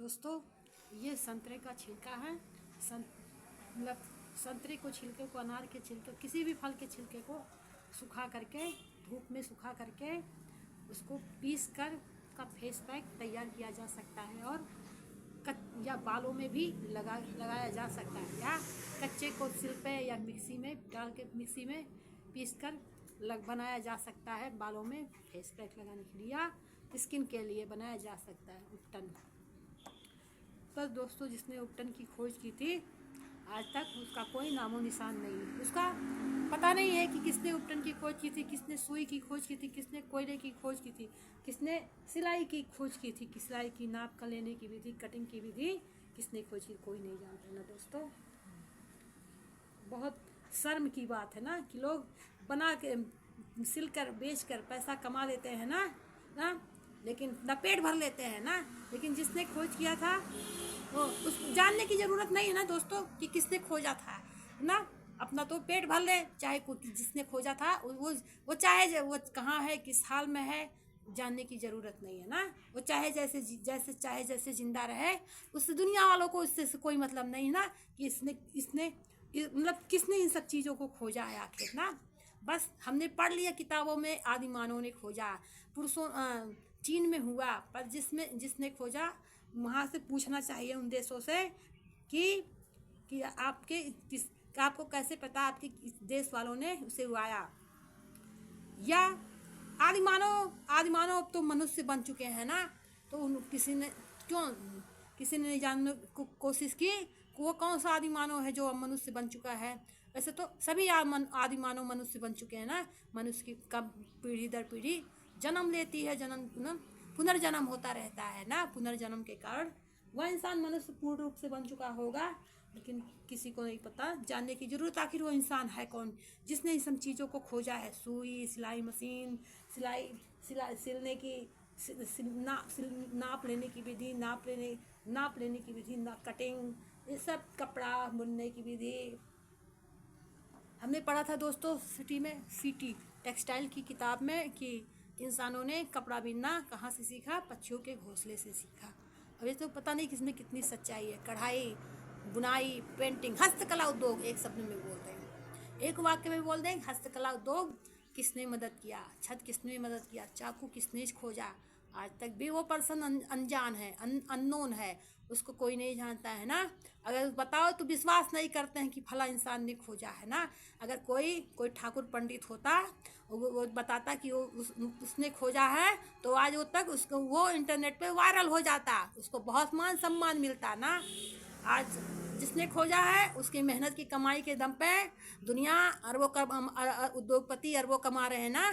दोस्तों, ये संतरे का छिलका है। मतलब संतरे को छिलके को, अनार के छिलके, किसी भी फल के छिलके को सुखा करके, धूप में सुखा करके उसको पीस कर का फेस पैक तैयार किया जा सकता है। और या बालों में भी लगाया जा सकता है, या कच्चे को सिल पे या मिक्सी में डाल के मिक्सी में पीस कर बनाया जा सकता है। बालों में फेस पैक लगाने के लिए या स्किन के लिए बनाया जा सकता है उपटन। पर दोस्तों, जिसने उपटन की खोज की थी आज तक उसका कोई नामो निशान नहीं। उसका पता नहीं है कि किसने उपटन की खोज की थी, किसने सुई की खोज की थी, किसने कोयले की खोज की थी, किसने सिलाई की खोज की थी, कि सिलाई की नाप का लेने की विधि, कटिंग की विधि किसने खोज की, कोई नहीं जानता ना दोस्तों। बहुत शर्म की बात है ना कि लोग बना के सिल कर बेच कर पैसा कमा लेते हैं ना, लेकिन न पेट भर लेते हैं ना। लेकिन जिसने खोज किया था वो उस जानने की ज़रूरत नहीं है ना दोस्तों कि किसने खोजा था ना। अपना तो पेट भर ले, चाहे जिसने खोजा था वो चाहे वो कहाँ है, किस हाल में है, जानने की ज़रूरत नहीं है ना। वो चाहे जैसे जिंदा रहे, उससे दुनिया वालों को उससे कोई मतलब नहीं ना कि इसने मतलब किसने इन सब चीज़ों को खोजा है आखिर ना। बस हमने पढ़ लिया किताबों में आदि मानव ने खोजा, पुरुषों चीन में हुआ, पर जिसने खोजा वहाँ से पूछना चाहिए उन देशों से कि आपको कैसे पता आपके देश वालों ने उसे उगाया। या आदि मानव अब तो मनुष्य बन चुके हैं ना, तो किसी ने नहीं जानने को कोशिश की कि वो कौन सा आदि मानव है जो अब मनुष्य बन चुका है। वैसे तो सभी आदि मानव मनुष्य बन चुके हैं ना। मनुष्य की कब पीढ़ी दर पीढ़ी जन्म लेती है, पुनर्जन्म होता रहता है ना। पुनर्जन्म के कारण वह इंसान मनुष्य पूर्ण रूप से बन चुका होगा, लेकिन किसी को नहीं पता, जानने की जरूरत आखिर वो इंसान है कौन जिसने इन सब चीज़ों को खोजा है। सुई, सिलाई मशीन, सिलने की नाप लेने की विधि, नाप लेने की विधि, कटिंग, ये सब कपड़ा बुनने की विधि हमने पढ़ा था दोस्तों सीटी टेक्सटाइल की किताब में कि इंसानों ने कपड़ा बुनना कहाँ से सीखा, पक्षियों के घोंसले से सीखा। अब ये तो पता नहीं किसमें कितनी सच्चाई है। कढ़ाई, बुनाई, पेंटिंग, हस्तकला उद्योग एक शब्द में बोल दें, एक वाक्य में बोल दें, हस्तकला उद्योग किसने मदद किया, छत किसने मदद किया, चाकू किसने खोजा, आज तक भी वो पर्सन अनजान है, अननोन है, उसको कोई नहीं जानता है ना। अगर बताओ तो विश्वास नहीं करते हैं कि फला इंसान ने खोजा है ना। अगर कोई ठाकुर पंडित होता, वो बताता कि उसने खोजा है, तो आज वो तक उसको वो इंटरनेट पे वायरल हो जाता, उसको बहुत मान सम्मान मिलता ना। आज जिसने खोजा है उसकी मेहनत की कमाई के दम पे दुनिया उद्योगपति अरबों कमा रहे हैं ना,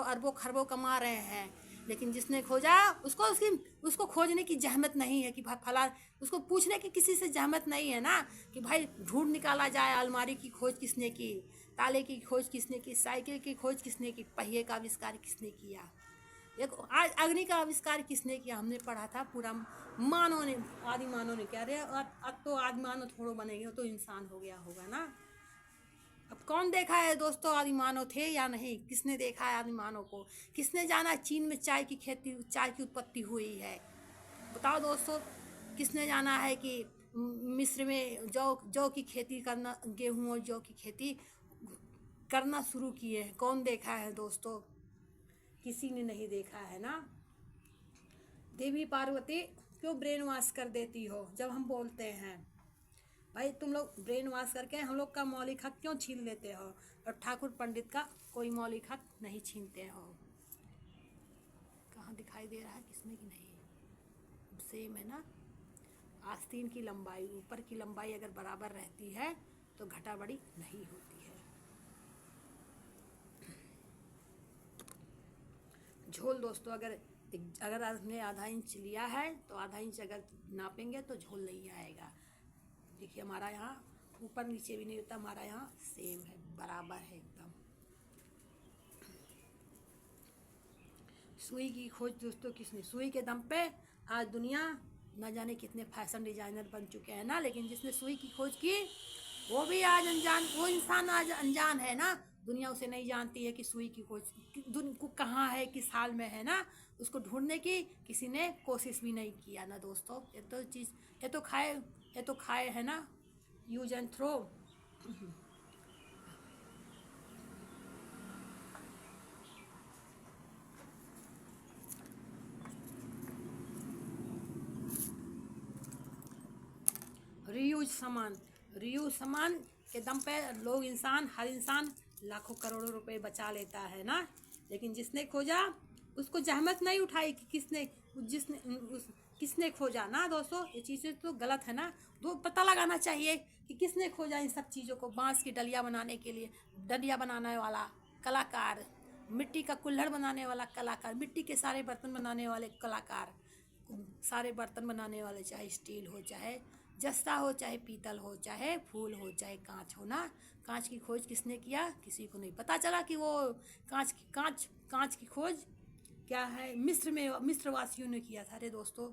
अरबों खरबों कमा रहे हैं। लेकिन जिसने खोजा उसको खोजने की जहमत नहीं है कि भाई फला, उसको पूछने की किसी से जहमत नहीं है ना कि भाई ढूंढ निकाला जाए अलमारी की खोज किसने की, ताले की खोज किसने की, साइकिल की खोज किसने की, पहिए का आविष्कार किसने किया, देखो आज अग्नि का आविष्कार किसने किया। हमने पढ़ा था पूरा आदि मानव ने क्या रहे। अब तो आदि मानव थोड़ो बनेंगे, तो इंसान हो गया होगा ना। अब कौन देखा है दोस्तों आदि मानव थे या नहीं, किसने देखा है आदि मानव को, किसने जाना चीन में चाय की उत्पत्ति हुई है, बताओ दोस्तों। किसने जाना है कि मिस्र में जौ की खेती करना, गेहूं और जौ की खेती करना शुरू किए हैं, कौन देखा है दोस्तों, किसी ने नहीं देखा है ना। देवी पार्वती क्यों ब्रेन वॉश कर देती हो जब हम बोलते हैं, भाई तुम लोग ब्रेन वॉश करके हम लोग का मौलिक हक क्यों छीन लेते हो, और ठाकुर पंडित का कोई मौलिक हक नहीं छीनते हो। कहाँ दिखाई दे रहा है, किसमें कि नहीं, सेम है ना। आस्तीन की लंबाई, ऊपर की लंबाई अगर बराबर रहती है तो घटा बड़ी नहीं होती है। झोल दोस्तों, अगर आपने आधा इंच लिया है तो आधा इंच अगर नापेंगे तो झोल नहीं आएगा। देखिए हमारा यहाँ ऊपर नीचे भी नहीं होता, हमारा यहाँ सेम है, बराबर है एकदम। सुई की खोज दोस्तों किसने, सुई के दम पे आज दुनिया न जाने कितने फैशन डिजाइनर बन चुके हैं ना। लेकिन जिसने सुई की खोज की वो भी आज अनजान, वो इंसान आज अनजान है ना। दुनिया उसे नहीं जानती है कि सुई की खोज को कहाँ है, किस हाल में है ना, उसको ढूंढने की किसी ने कोशिश भी नहीं किया ना दोस्तों। ये तो खाए है ना, यूज एंड थ्रो। रीयूज सामान के दम पे लोग हर इंसान लाखों करोड़ों रुपए बचा लेता है ना, लेकिन जिसने खोजा उसको जहमत नहीं उठाई कि किसने खोजा ना दोस्तों। ये चीज़ें तो गलत है ना। तो पता लगाना चाहिए कि किसने खोजा इन सब चीज़ों को। बांस की डलिया बनाने के लिए डलिया बनाने वाला कलाकार, मिट्टी का कुल्हड़ बनाने वाला कलाकार, मिट्टी के सारे बर्तन बनाने वाले कलाकार, सारे बर्तन बनाने वाले, चाहे स्टील हो, चाहे जस्ता हो, चाहे पीतल हो, चाहे फूल हो, चाहे कांच हो ना। कांच की खोज किसने किया, किसी को नहीं पता चला कि वो कांच की खोज क्या है, मिस्र वासियों ने किया था। अरे दोस्तों,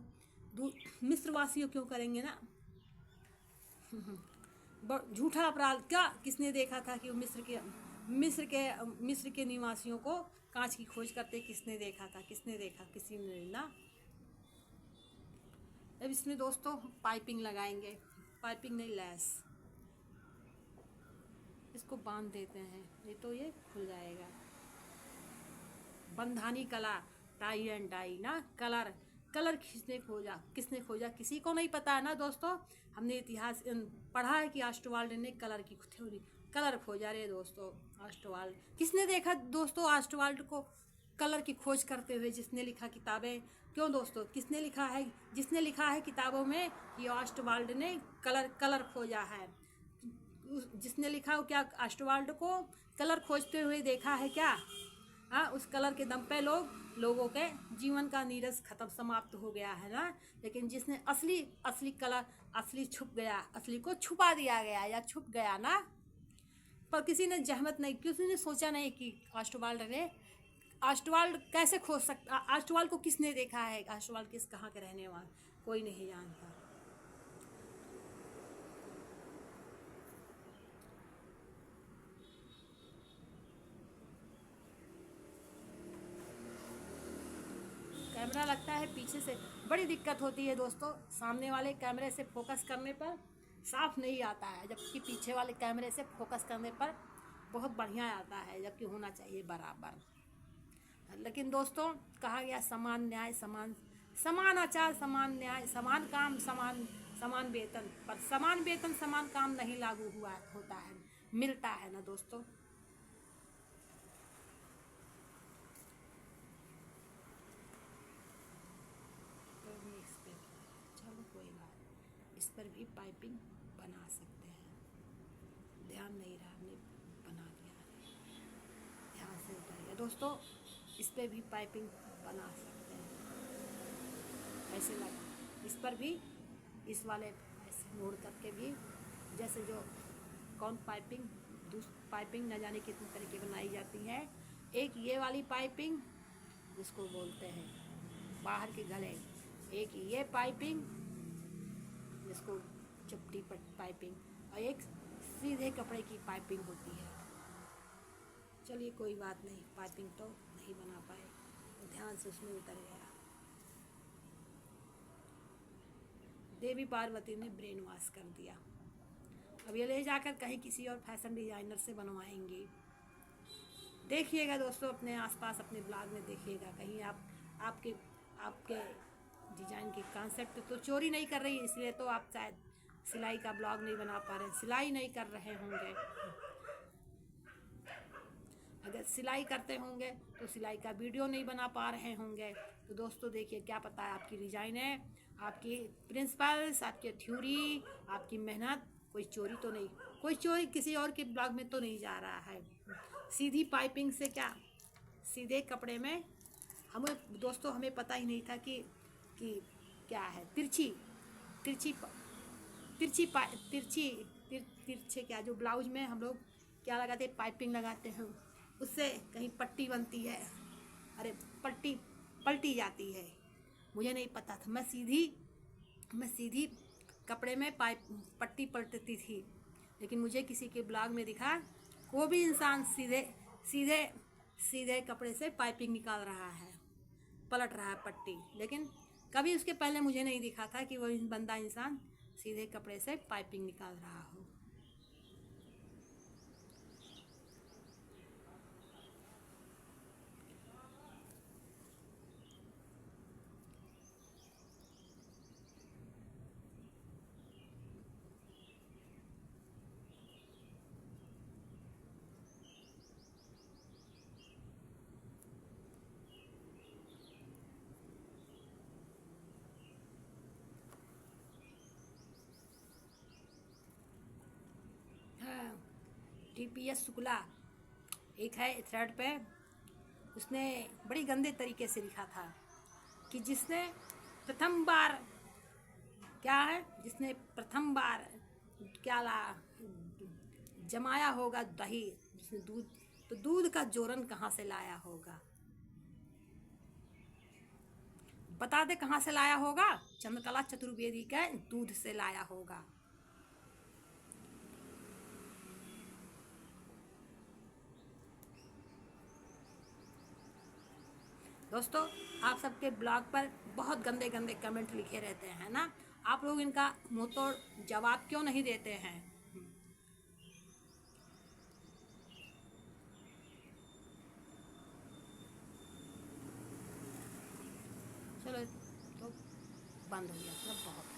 मिस्र वासियों क्यों करेंगे ना। झूठा अपराध क्या, किसने देखा था कि मिस्र के निवासियों को कांच की खोज करते किसने देखा था, किसी ने ना। अब इसमें दोस्तों पाइपिंग लगाएंगे, पाइपिंग नहीं, लैस, इसको बांध देते हैं, नहीं तो ये खुल जाएगा। बंधानी कला, टाई एंड डाई ना, कलर किसने खोजा किसी को नहीं पता है ना दोस्तों। हमने इतिहास पढ़ा है कि आस्ट्रोवाल्ड ने कलर खोजा। रे दोस्तों, आस्ट्रोवाल्ड किसने देखा दोस्तों, आस्ट्रोवाल्ड को कलर की खोज करते हुए, जिसने लिखा किताबें। क्यों दोस्तों, जिसने लिखा है किताबों में कि आस्ट्रोवाल्ड ने कलर खोजा है। जिसने लिखा हो क्या, आस्ट्रोवाल्ड को कलर खोजते हुए देखा है क्या। हाँ, उस कलर के दम पे लोगों के जीवन का नीरस खत्म समाप्त हो गया है ना। लेकिन जिसने असली कलर, असली को छुपा दिया गया या छुप गया ना। पर किसी ने जहमत नहीं, किसी ने सोचा नहीं कि आस्ट्रोवाल्ड कैसे खोज सकता, आस्ट्रोवाल्ड को किसने देखा है, आस्ट्रोवाल्ड कहाँ के रहने वाले, कोई नहीं जानता। कैमरा लगता है पीछे से बड़ी दिक्कत होती है दोस्तों, सामने वाले कैमरे से फोकस करने पर साफ नहीं आता है, जबकि पीछे वाले कैमरे से फोकस करने पर बहुत बढ़िया आता है, जबकि होना चाहिए बराबर। लेकिन दोस्तों कहा गया समान न्याय समान आचार, समान न्याय, समान काम समान वेतन, पर समान वेतन समान काम नहीं लागू होता है, मिलता है ना दोस्तों। चलो कोई बात, इस पर भी पाइपिंग बना सकते हैं। ध्यान नहीं रहा, हमने बना दिया, ध्यान से उतर गया दोस्तों। इस पर भी पाइपिंग बना सकते हैं, ऐसे लगा। इस पर भी इस वाले ऐसे मोड़ करके भी, जैसे जो कौन पाइपिंग न जाने कितने तरीके बनाई जाती है। एक ये वाली पाइपिंग जिसको बोलते हैं बाहर के गले, एक ये पाइपिंग जिसको चपटी पाइपिंग, और एक सीधे कपड़े की पाइपिंग होती है। चलिए कोई बात नहीं, पाइपिंग तो नहीं बना पाए, ध्यान से उसमें उतर गया। देवी पार्वती ने ब्रेन वॉश कर दिया। अब ये ले जाकर कहीं किसी और फैशन डिजाइनर से बनवाएंगे। देखिएगा दोस्तों, अपने आसपास अपने ब्लॉग में देखिएगा, कहीं आपके डिजाइन के कॉन्सेप्ट तो चोरी नहीं कर रही है, इसलिए तो आप शायद सिलाई का ब्लॉग नहीं बना पा रहे, सिलाई नहीं कर रहे होंगे। अगर सिलाई करते होंगे तो सिलाई का वीडियो नहीं बना पा रहे होंगे। तो दोस्तों देखिए, क्या पता है आपकी डिजाइन है, आपकी प्रिंसिपल्स, आपकी थ्योरी, आपकी मेहनत, कोई चोरी किसी और के ब्लॉग में तो नहीं जा रहा है। सीधी पाइपिंग से क्या, सीधे कपड़े में हमें पता ही नहीं था कि क्या है तिरछे क्या, जो ब्लाउज में हम लोग क्या लगाते हैं, पाइपिंग लगाते हैं, उससे कहीं पट्टी बनती है, अरे पलटी जाती है। मुझे नहीं पता था, मैं सीधी कपड़े में पट्टी पलटती थी। लेकिन मुझे किसी के ब्लॉग में दिखा वो भी इंसान सीधे सीधे सीधे कपड़े से पाइपिंग निकाल रहा है, पलट रहा है पट्टी, लेकिन कभी उसके पहले मुझे नहीं दिखा था कि वो बंदा इंसान सीधे कपड़े से पाइपिंग निकाल रहा हो। हाँ, TPS शुक्ला एक है थ्रेड पे, उसने बड़ी गंदे तरीके से लिखा था कि जिसने प्रथम बार क्या है, जिसने प्रथम बार क्या ला जमाया होगा दही, जिसने दूध, तो दूध का जोरन कहाँ से लाया होगा? बता दे कहाँ से लाया होगा? चंद्रकला चतुर्वेदी के दूध से लाया होगा। दोस्तों, आप सबके ब्लॉग पर बहुत गंदे गंदे कमेंट लिखे रहते हैं ना, आप लोग इनका मुंह तोड़ जवाब क्यों नहीं देते हैं? चलो, तो बंद हो गया, मतलब बहुत